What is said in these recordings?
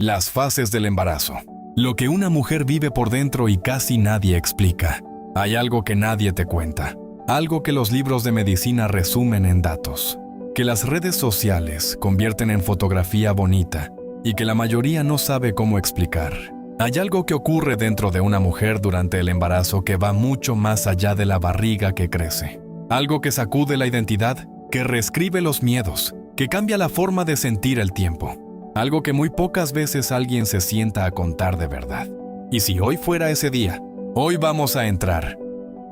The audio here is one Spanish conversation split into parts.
Las fases del embarazo. Lo que una mujer vive por dentro y casi nadie explica. Hay algo que nadie te cuenta. Algo que los libros de medicina resumen en datos. Que las redes sociales convierten en fotografía bonita y que la mayoría no sabe cómo explicar. Hay algo que ocurre dentro de una mujer durante el embarazo que va mucho más allá de la barriga que crece. Algo que sacude la identidad, que reescribe los miedos, que cambia la forma de sentir el tiempo. Algo que muy pocas veces alguien se sienta a contar de verdad. Y si hoy fuera ese día, hoy vamos a entrar.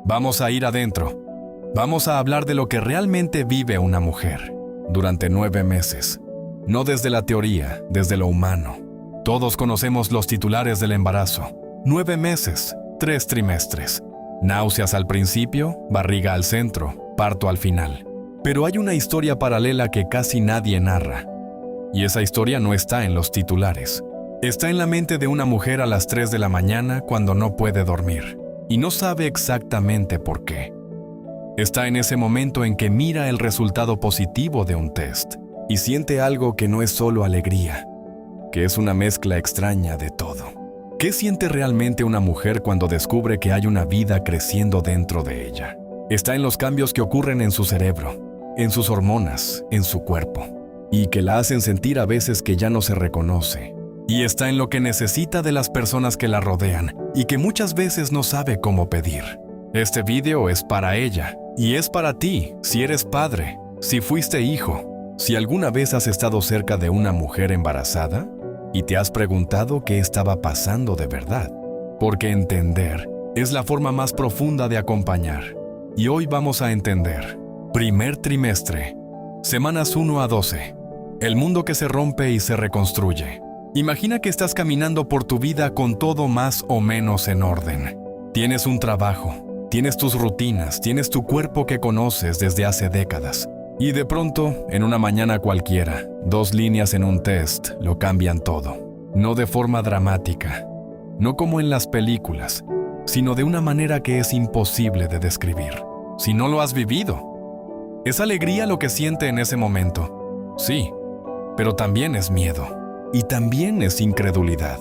Vamos a ir adentro. Vamos a hablar de lo que realmente vive una mujer durante 9 meses. No desde la teoría, desde lo humano. Todos conocemos los titulares del embarazo. 9 meses, 3 trimestres. Náuseas al principio, barriga al centro, parto al final. Pero hay una historia paralela que casi nadie narra. Y esa historia no está en los titulares. Está en la mente de una mujer a las 3 de la mañana cuando no puede dormir. Y no sabe exactamente por qué. Está en ese momento en que mira el resultado positivo de un test y siente algo que no es solo alegría, que es una mezcla extraña de todo. ¿Qué siente realmente una mujer cuando descubre que hay una vida creciendo dentro de ella? Está en los cambios que ocurren en su cerebro, en sus hormonas, en su cuerpo, y que la hacen sentir a veces que ya no se reconoce. Y está en lo que necesita de las personas que la rodean y que muchas veces no sabe cómo pedir. Este video es para ella y es para ti si eres padre, si fuiste hijo, si alguna vez has estado cerca de una mujer embarazada y te has preguntado qué estaba pasando de verdad. Porque entender es la forma más profunda de acompañar. Y hoy vamos a entender. Primer trimestre, semanas 1 a 12. El mundo que se rompe y se reconstruye. Imagina que estás caminando por tu vida con todo más o menos en orden. Tienes un trabajo. Tienes tus rutinas, tienes tu cuerpo que conoces desde hace décadas. Y de pronto, en una mañana cualquiera, 2 líneas en un test lo cambian todo. No de forma dramática, no como en las películas, sino de una manera que es imposible de describir, si no lo has vivido. ¿Es alegría lo que siente en ese momento? Sí, pero también es miedo, y también es incredulidad,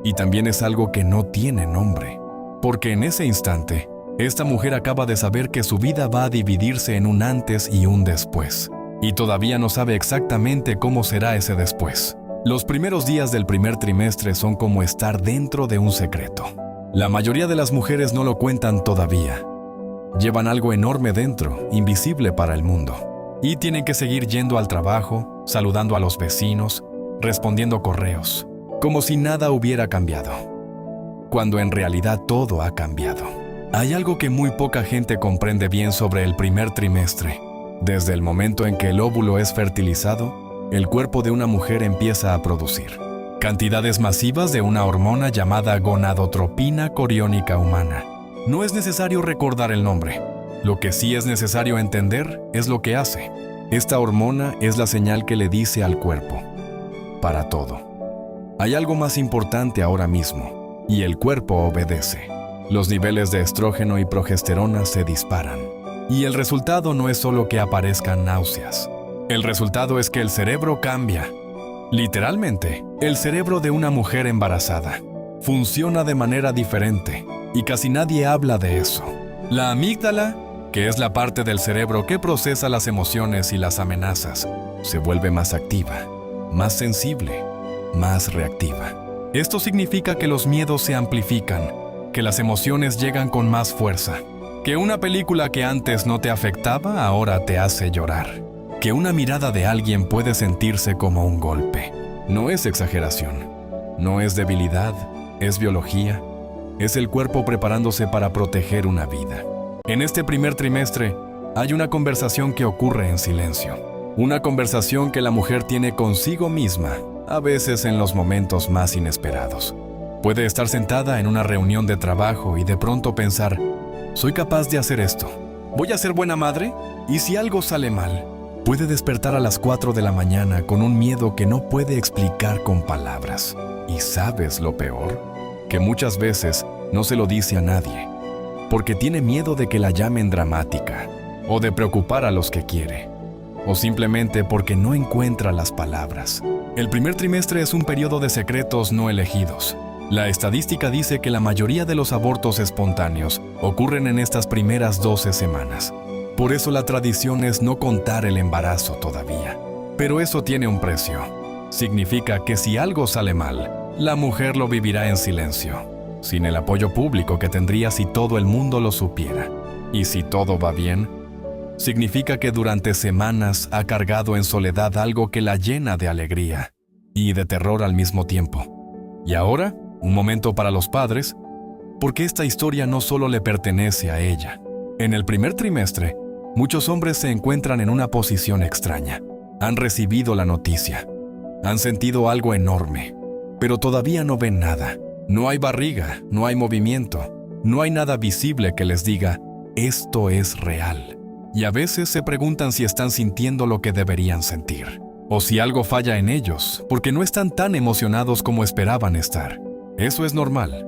y también es algo que no tiene nombre, porque en ese instante, esta mujer acaba de saber que su vida va a dividirse en un antes y un después. Y todavía no sabe exactamente cómo será ese después. Los primeros días del primer trimestre son como estar dentro de un secreto. La mayoría de las mujeres no lo cuentan todavía. Llevan algo enorme dentro, invisible para el mundo. Y tienen que seguir yendo al trabajo, saludando a los vecinos, respondiendo correos, como si nada hubiera cambiado. Cuando en realidad todo ha cambiado. Hay algo que muy poca gente comprende bien sobre el primer trimestre. Desde el momento en que el óvulo es fertilizado, el cuerpo de una mujer empieza a producir cantidades masivas de una hormona llamada gonadotropina coriónica humana. No es necesario recordar el nombre. Lo que sí es necesario entender es lo que hace. Esta hormona es la señal que le dice al cuerpo: para todo. Hay algo más importante ahora mismo, y el cuerpo obedece. Los niveles de estrógeno y progesterona se disparan. Y el resultado no es solo que aparezcan náuseas. El resultado es que el cerebro cambia. Literalmente, el cerebro de una mujer embarazada funciona de manera diferente y casi nadie habla de eso. La amígdala, que es la parte del cerebro que procesa las emociones y las amenazas, se vuelve más activa, más sensible, más reactiva. Esto significa que los miedos se amplifican, que las emociones llegan con más fuerza, que una película que antes no te afectaba ahora te hace llorar, que una mirada de alguien puede sentirse como un golpe. No es exageración, no es debilidad, es biología, es el cuerpo preparándose para proteger una vida. En este primer trimestre hay una conversación que ocurre en silencio, una conversación que la mujer tiene consigo misma, a veces en los momentos más inesperados. Puede estar sentada en una reunión de trabajo y de pronto pensar: ¿soy capaz de hacer esto? ¿Voy a ser buena madre? ¿Y si algo sale mal? Puede despertar a las 4 de la mañana con un miedo que no puede explicar con palabras. ¿Y sabes lo peor? Que muchas veces no se lo dice a nadie, porque tiene miedo de que la llamen dramática, o de preocupar a los que quiere, o simplemente porque no encuentra las palabras. El primer trimestre es un periodo de secretos no elegidos. La estadística dice que la mayoría de los abortos espontáneos ocurren en estas primeras 12 semanas. Por eso la tradición es no contar el embarazo todavía. Pero eso tiene un precio. Significa que si algo sale mal, la mujer lo vivirá en silencio, sin el apoyo público que tendría si todo el mundo lo supiera. Y si todo va bien, significa que durante semanas ha cargado en soledad algo que la llena de alegría y de terror al mismo tiempo. Y ahora, un momento para los padres, porque esta historia no solo le pertenece a ella. En el primer trimestre, muchos hombres se encuentran en una posición extraña. Han recibido la noticia. Han sentido algo enorme, pero todavía no ven nada. No hay barriga, no hay movimiento, no hay nada visible que les diga, esto es real. Y a veces se preguntan si están sintiendo lo que deberían sentir, o si algo falla en ellos, porque no están tan emocionados como esperaban estar. Eso es normal,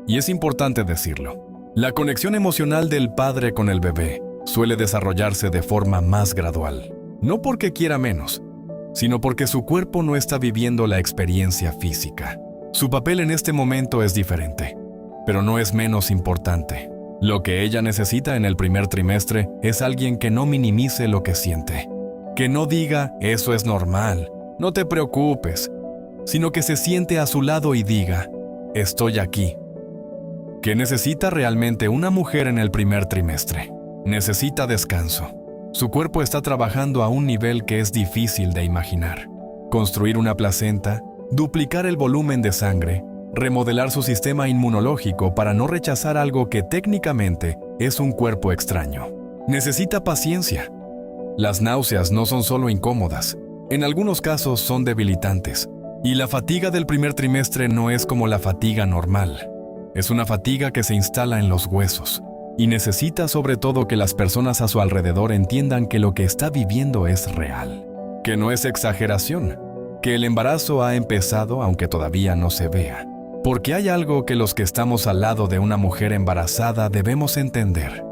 y es importante decirlo. La conexión emocional del padre con el bebé suele desarrollarse de forma más gradual, no porque quiera menos, sino porque su cuerpo no está viviendo la experiencia física. Su papel en este momento es diferente, pero no es menos importante. Lo que ella necesita en el primer trimestre es alguien que no minimice lo que siente, que no diga, eso es normal, no te preocupes, sino que se siente a su lado y diga, estoy aquí. ¿Qué necesita realmente una mujer en el primer trimestre? Necesita descanso. Su cuerpo está trabajando a un nivel que es difícil de imaginar. Construir una placenta, duplicar el volumen de sangre, remodelar su sistema inmunológico para no rechazar algo que técnicamente es un cuerpo extraño. Necesita paciencia. Las náuseas no son solo incómodas, en algunos casos son debilitantes. Y la fatiga del primer trimestre no es como la fatiga normal. Es una fatiga que se instala en los huesos. Y necesita sobre todo que las personas a su alrededor entiendan que lo que está viviendo es real, que no es exageración, que el embarazo ha empezado aunque todavía no se vea. Porque hay algo que los que estamos al lado de una mujer embarazada debemos entender.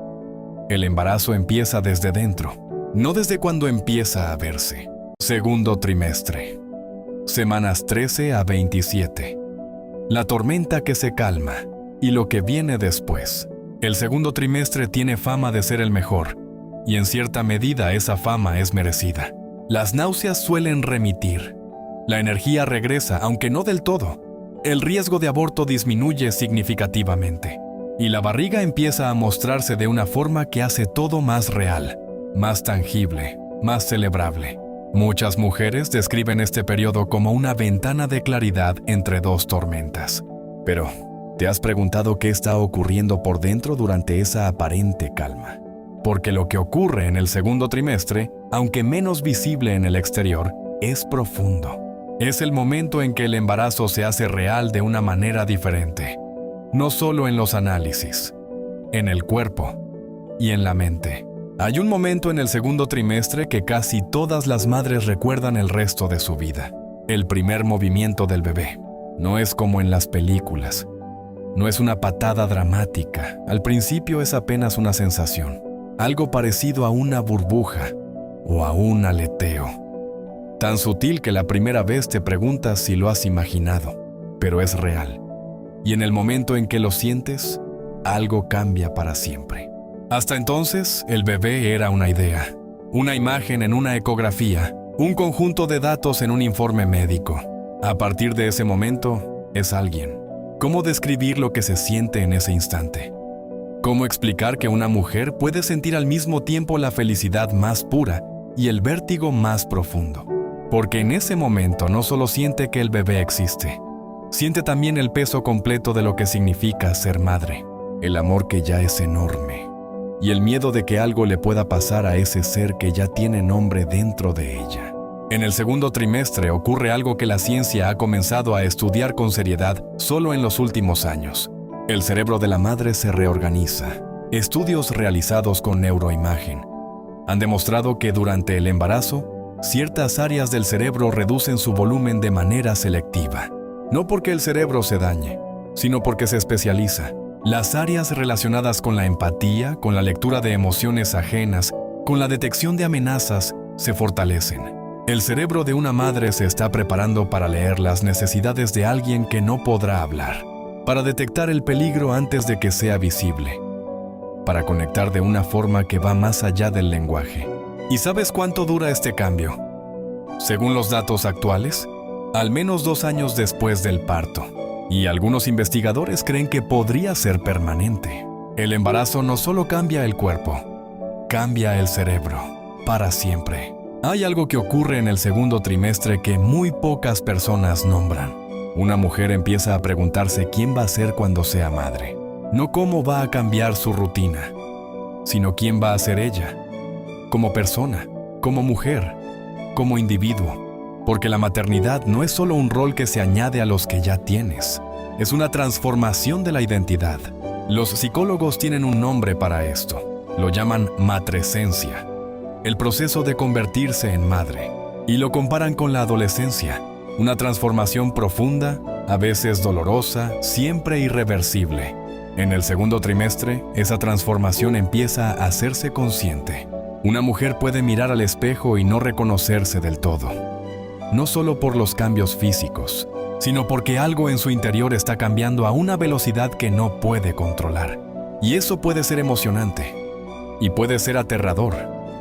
El embarazo empieza desde dentro, no desde cuando empieza a verse. Segundo trimestre. Semanas 13 a 27. La tormenta que se calma y lo que viene después. El segundo trimestre tiene fama de ser el mejor, y en cierta medida esa fama es merecida. Las náuseas suelen remitir. La energía regresa, aunque no del todo. El riesgo de aborto disminuye significativamente, y la barriga empieza a mostrarse de una forma que hace todo más real, más tangible, más celebrable. Muchas mujeres describen este periodo como una ventana de claridad entre dos tormentas. Pero, ¿te has preguntado qué está ocurriendo por dentro durante esa aparente calma? Porque lo que ocurre en el segundo trimestre, aunque menos visible en el exterior, es profundo. Es el momento en que el embarazo se hace real de una manera diferente. No solo en los análisis, en el cuerpo y en la mente. Hay un momento en el segundo trimestre que casi todas las madres recuerdan el resto de su vida. El primer movimiento del bebé. No es como en las películas. No es una patada dramática. Al principio es apenas una sensación. Algo parecido a una burbuja o a un aleteo. Tan sutil que la primera vez te preguntas si lo has imaginado, pero es real. Y en el momento en que lo sientes, algo cambia para siempre. Hasta entonces, el bebé era una idea, una imagen en una ecografía, un conjunto de datos en un informe médico. A partir de ese momento, es alguien. ¿Cómo describir lo que se siente en ese instante? ¿Cómo explicar que una mujer puede sentir al mismo tiempo la felicidad más pura y el vértigo más profundo? Porque en ese momento no solo siente que el bebé existe, siente también el peso completo de lo que significa ser madre, el amor que ya es enorme, y el miedo de que algo le pueda pasar a ese ser que ya tiene nombre dentro de ella. En el segundo trimestre ocurre algo que la ciencia ha comenzado a estudiar con seriedad solo en los últimos años. El cerebro de la madre se reorganiza. Estudios realizados con neuroimagen han demostrado que durante el embarazo, ciertas áreas del cerebro reducen su volumen de manera selectiva. No porque el cerebro se dañe, sino porque se especializa. Las áreas relacionadas con la empatía, con la lectura de emociones ajenas, con la detección de amenazas, se fortalecen. El cerebro de una madre se está preparando para leer las necesidades de alguien que no podrá hablar, para detectar el peligro antes de que sea visible, para conectar de una forma que va más allá del lenguaje. ¿Y sabes cuánto dura este cambio? Según los datos actuales, al menos 2 años después del parto. Y algunos investigadores creen que podría ser permanente. El embarazo no solo cambia el cuerpo, cambia el cerebro, para siempre. Hay algo que ocurre en el segundo trimestre que muy pocas personas nombran. Una mujer empieza a preguntarse quién va a ser cuando sea madre. No cómo va a cambiar su rutina, sino quién va a ser ella, como persona, como mujer, como individuo. Porque la maternidad no es solo un rol que se añade a los que ya tienes, es una transformación de la identidad. Los psicólogos tienen un nombre para esto, lo llaman matrescencia, el proceso de convertirse en madre, y lo comparan con la adolescencia, una transformación profunda, a veces dolorosa, siempre irreversible. En el segundo trimestre, esa transformación empieza a hacerse consciente. Una mujer puede mirar al espejo y no reconocerse del todo. No solo por los cambios físicos, sino porque algo en su interior está cambiando a una velocidad que no puede controlar. Y eso puede ser emocionante, y puede ser aterrador,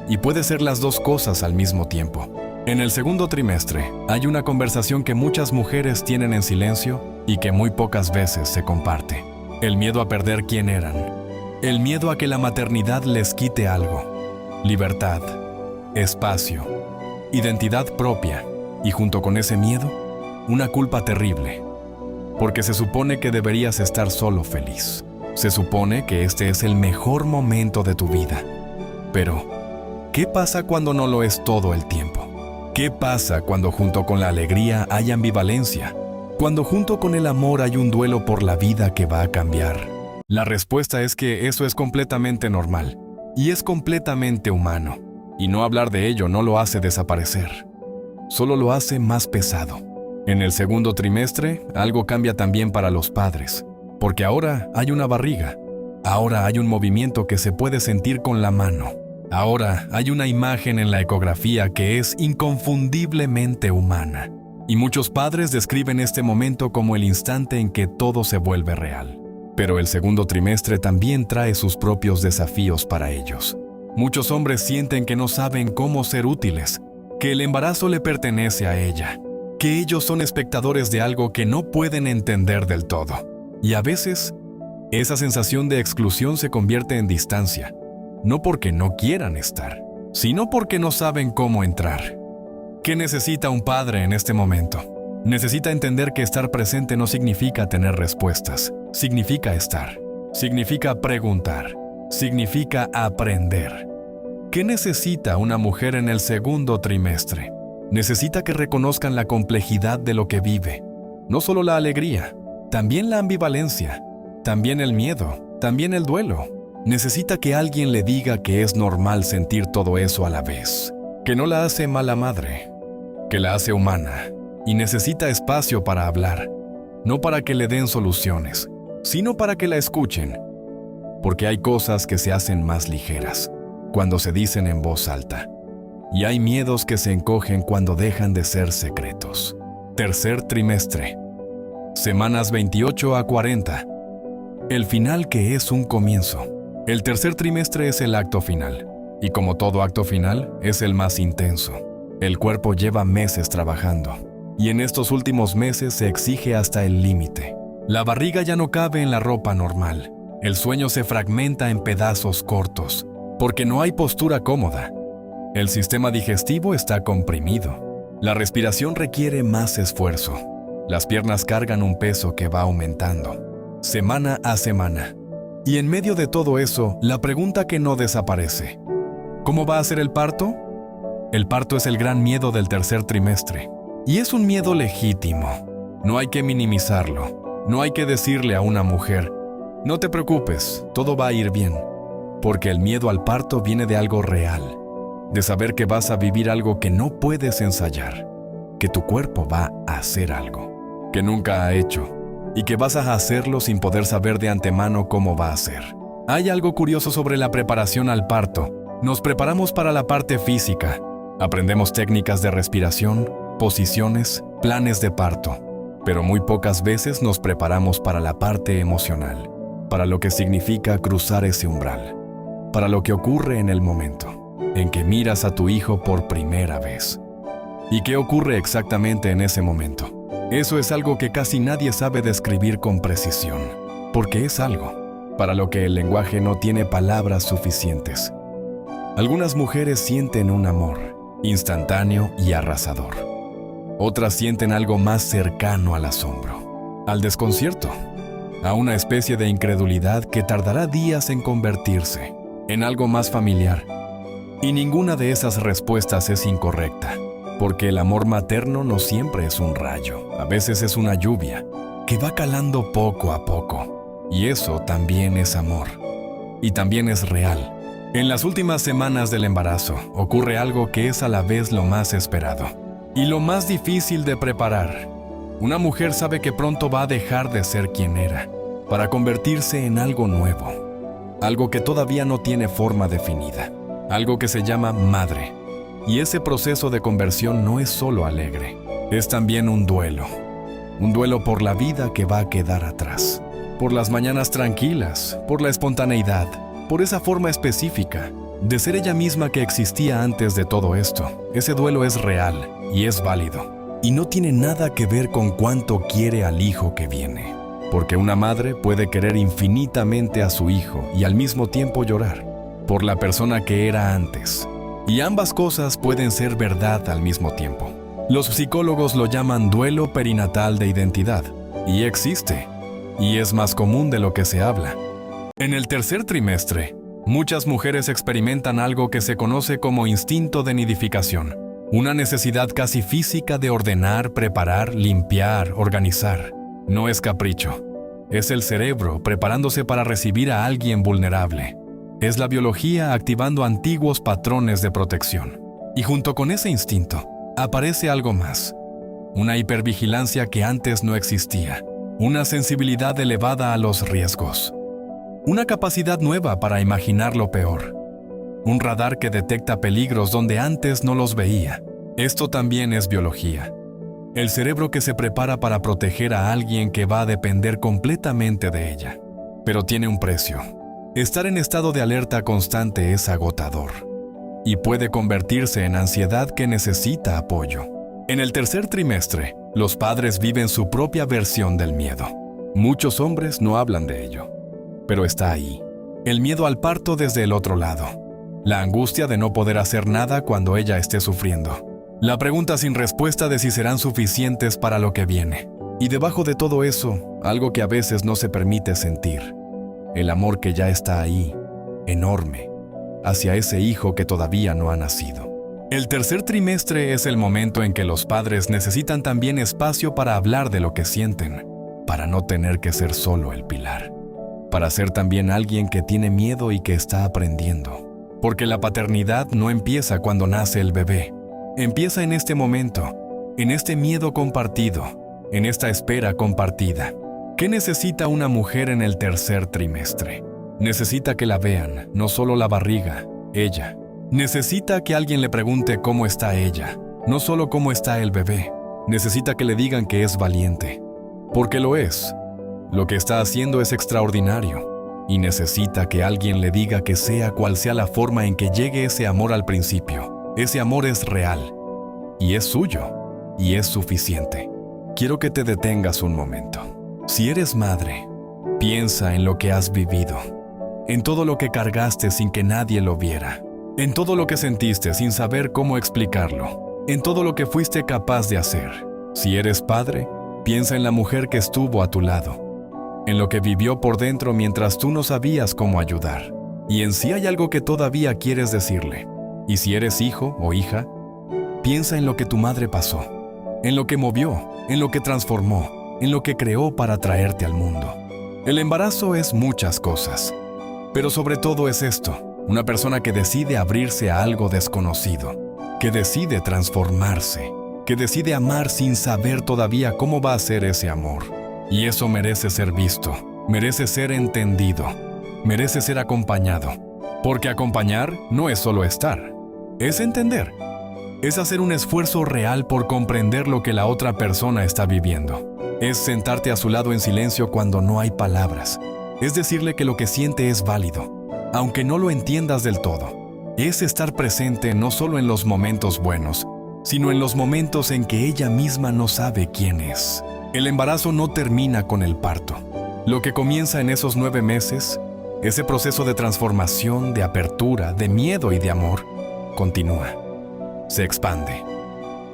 y puede ser las dos cosas al mismo tiempo. En el segundo trimestre, hay una conversación que muchas mujeres tienen en silencio y que muy pocas veces se comparte. El miedo a perder quién eran. El miedo a que la maternidad les quite algo. Libertad, espacio, identidad propia. Y junto con ese miedo, una culpa terrible, porque se supone que deberías estar solo feliz. Se supone que este es el mejor momento de tu vida. Pero, ¿qué pasa cuando no lo es todo el tiempo? ¿Qué pasa cuando junto con la alegría hay ambivalencia? Cuando junto con el amor hay un duelo por la vida que va a cambiar. La respuesta es que eso es completamente normal, y es completamente humano, y no hablar de ello no lo hace desaparecer. Solo lo hace más pesado. En el segundo trimestre, algo cambia también para los padres, porque ahora hay una barriga, ahora hay un movimiento que se puede sentir con la mano, ahora hay una imagen en la ecografía que es inconfundiblemente humana. Y muchos padres describen este momento como el instante en que todo se vuelve real. Pero el segundo trimestre también trae sus propios desafíos para ellos. Muchos hombres sienten que no saben cómo ser útiles, que el embarazo le pertenece a ella, que ellos son espectadores de algo que no pueden entender del todo. Y a veces, esa sensación de exclusión se convierte en distancia, no porque no quieran estar, sino porque no saben cómo entrar. ¿Qué necesita un padre en este momento? Necesita entender que estar presente no significa tener respuestas, significa estar, significa preguntar, significa aprender. ¿Qué necesita una mujer en el segundo trimestre? Necesita que reconozcan la complejidad de lo que vive. No solo la alegría, también la ambivalencia, también el miedo, también el duelo. Necesita que alguien le diga que es normal sentir todo eso a la vez, que no la hace mala madre, que la hace humana, y necesita espacio para hablar, no para que le den soluciones, sino para que la escuchen, porque hay cosas que se hacen más ligeras cuando se dicen en voz alta, y hay miedos que se encogen cuando dejan de ser secretos. Tercer trimestre, semanas 28 a 40, el final que es un comienzo. El tercer trimestre es el acto final, y como todo acto final, es el más intenso. El cuerpo lleva meses trabajando, y en estos últimos meses se exige hasta el límite. La barriga ya no cabe en la ropa normal, el sueño se fragmenta en pedazos cortos, porque no hay postura cómoda. El sistema digestivo está comprimido. La respiración requiere más esfuerzo. Las piernas cargan un peso que va aumentando, semana a semana. Y en medio de todo eso, la pregunta que no desaparece: ¿cómo va a ser el parto? El parto es el gran miedo del tercer trimestre. Y es un miedo legítimo. No hay que minimizarlo. No hay que decirle a una mujer: no te preocupes, todo va a ir bien. Porque el miedo al parto viene de algo real, de saber que vas a vivir algo que no puedes ensayar, que tu cuerpo va a hacer algo que nunca ha hecho y que vas a hacerlo sin poder saber de antemano cómo va a ser. Hay algo curioso sobre la preparación al parto. Nos preparamos para la parte física, Aprendemos técnicas de respiración, posiciones, planes de parto, pero muy pocas veces nos preparamos para la parte emocional, para lo que significa cruzar ese umbral, para lo que ocurre en el momento en que miras a tu hijo por primera vez. ¿Y qué ocurre exactamente en ese momento? Eso es algo que casi nadie sabe describir con precisión, porque es algo para lo que el lenguaje no tiene palabras suficientes. Algunas mujeres sienten un amor instantáneo y arrasador. Otras sienten algo más cercano al asombro, al desconcierto, a una especie de incredulidad que tardará días en convertirse en algo más familiar. Y ninguna de esas respuestas es incorrecta, porque el amor materno no siempre es un rayo, a veces es una lluvia que va calando poco a poco. Y eso también es amor. Y también es real. En las últimas semanas del embarazo ocurre algo que es a la vez lo más esperado y lo más difícil de preparar. Una mujer sabe que pronto va a dejar de ser quien era para convertirse en algo nuevo, algo que todavía no tiene forma definida, algo que se llama madre. Y ese proceso de conversión no es solo alegre, es también un duelo por la vida que va a quedar atrás, por las mañanas tranquilas, por la espontaneidad, por esa forma específica de ser ella misma que existía antes de todo esto. Ese duelo es real y es válido, y no tiene nada que ver con cuánto quiere al hijo que viene, porque una madre puede querer infinitamente a su hijo y al mismo tiempo llorar por la persona que era antes, y ambas cosas pueden ser verdad al mismo tiempo. Los psicólogos lo llaman duelo perinatal de identidad, y existe, y es más común de lo que se habla. En el tercer trimestre, muchas mujeres experimentan algo que se conoce como instinto de nidificación, una necesidad casi física de ordenar, preparar, limpiar, organizar. No es capricho, es el cerebro preparándose para recibir a alguien vulnerable. Es la biología activando antiguos patrones de protección. Y junto con ese instinto, aparece algo más, una hipervigilancia que antes no existía, una sensibilidad elevada a los riesgos. Una capacidad nueva para imaginar lo peor. Un radar que detecta peligros donde antes no los veía. Esto también es biología. El cerebro que se prepara para proteger a alguien que va a depender completamente de ella. Pero tiene un precio. Estar en estado de alerta constante es agotador. Y puede convertirse en ansiedad que necesita apoyo. En el tercer trimestre, los padres viven su propia versión del miedo. Muchos hombres no hablan de ello. Pero está ahí. El miedo al parto desde el otro lado. La angustia de no poder hacer nada cuando ella esté sufriendo. La pregunta sin respuesta de si serán suficientes para lo que viene. Y debajo de todo eso, algo que a veces no se permite sentir. El amor que ya está ahí, enorme, hacia ese hijo que todavía no ha nacido. El tercer trimestre es el momento en que los padres necesitan también espacio para hablar de lo que sienten, para no tener que ser solo el pilar. Para ser también alguien que tiene miedo y que está aprendiendo. Porque la paternidad no empieza cuando nace el bebé. Empieza en este momento, en este miedo compartido, en esta espera compartida. ¿Qué necesita una mujer en el tercer trimestre? Necesita que la vean, no solo la barriga, ella. Necesita que alguien le pregunte cómo está ella, no solo cómo está el bebé. Necesita que le digan que es valiente, porque lo es. Lo que está haciendo es extraordinario y necesita que alguien le diga que sea cual sea la forma en que llegue ese amor al principio, ese amor es real y es suyo y es suficiente. Quiero que te detengas un momento. Si eres madre, piensa en lo que has vivido, en todo lo que cargaste sin que nadie lo viera, en todo lo que sentiste sin saber cómo explicarlo, en todo lo que fuiste capaz de hacer. Si eres padre, piensa en la mujer que estuvo a tu lado, en lo que vivió por dentro mientras tú no sabías cómo ayudar, y en si hay algo que todavía quieres decirle. Y si eres hijo o hija, piensa en lo que tu madre pasó, en lo que movió, en lo que transformó, en lo que creó para traerte al mundo. El embarazo es muchas cosas, pero sobre todo es esto, una persona que decide abrirse a algo desconocido, que decide transformarse, que decide amar sin saber todavía cómo va a ser ese amor. Y eso merece ser visto, merece ser entendido, merece ser acompañado. Porque acompañar no es solo estar, es entender. Es hacer un esfuerzo real por comprender lo que la otra persona está viviendo. Es sentarte a su lado en silencio cuando no hay palabras. Es decirle que lo que siente es válido, aunque no lo entiendas del todo. Es estar presente no solo en los momentos buenos, sino en los momentos en que ella misma no sabe quién es. El embarazo no termina con el parto. Lo que comienza en esos 9 meses, ese proceso de transformación, de apertura, de miedo y de amor, continúa. Se expande,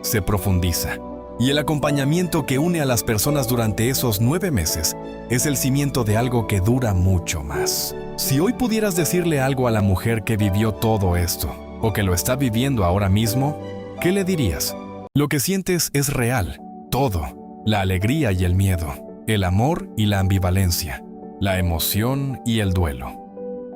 se profundiza. Y el acompañamiento que une a las personas durante esos 9 meses es el cimiento de algo que dura mucho más. Si hoy pudieras decirle algo a la mujer que vivió todo esto, o que lo está viviendo ahora mismo, ¿qué le dirías? Lo que sientes es real, todo. La alegría y el miedo, el amor y la ambivalencia, la emoción y el duelo.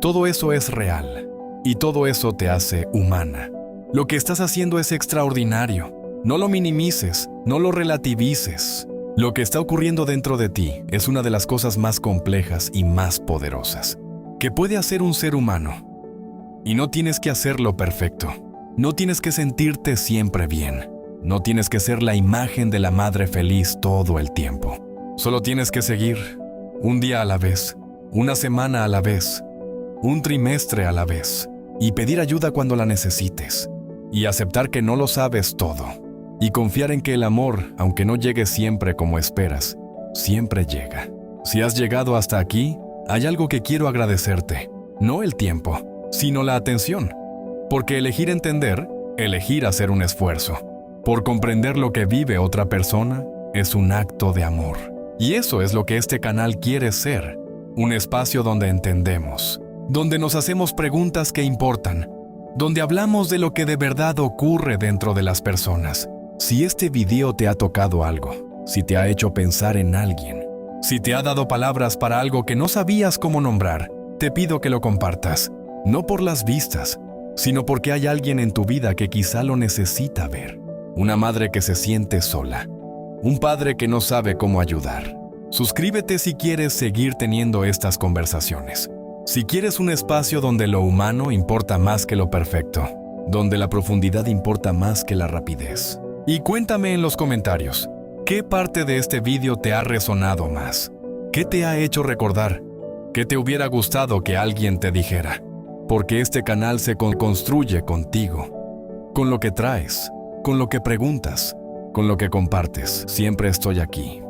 Todo eso es real, y todo eso te hace humana. Lo que estás haciendo es extraordinario. No lo minimices, no lo relativices. Lo que está ocurriendo dentro de ti es una de las cosas más complejas y más poderosas que puede hacer un ser humano. Y no tienes que hacerlo perfecto. No tienes que sentirte siempre bien. No tienes que ser la imagen de la madre feliz todo el tiempo. Solo tienes que seguir, un día a la vez, una semana a la vez, un trimestre a la vez, y pedir ayuda cuando la necesites, y aceptar que no lo sabes todo, y confiar en que el amor, aunque no llegue siempre como esperas, siempre llega. Si has llegado hasta aquí, hay algo que quiero agradecerte, no el tiempo, sino la atención, porque elegir entender, elegir hacer un esfuerzo, por comprender lo que vive otra persona, es un acto de amor. Y eso es lo que este canal quiere ser, un espacio donde entendemos, donde nos hacemos preguntas que importan, donde hablamos de lo que de verdad ocurre dentro de las personas. Si este video te ha tocado algo, si te ha hecho pensar en alguien, si te ha dado palabras para algo que no sabías cómo nombrar, te pido que lo compartas, no por las vistas, sino porque hay alguien en tu vida que quizá lo necesita ver. Una madre que se siente sola, un padre que no sabe cómo ayudar. Suscríbete si quieres seguir teniendo estas conversaciones. Si quieres un espacio donde lo humano importa más que lo perfecto, donde la profundidad importa más que la rapidez. Y cuéntame en los comentarios, ¿qué parte de este video te ha resonado más? ¿Qué te ha hecho recordar? ¿Qué te hubiera gustado que alguien te dijera? Porque este canal se construye contigo, con lo que traes, con lo que preguntas, con lo que compartes. Siempre estoy aquí,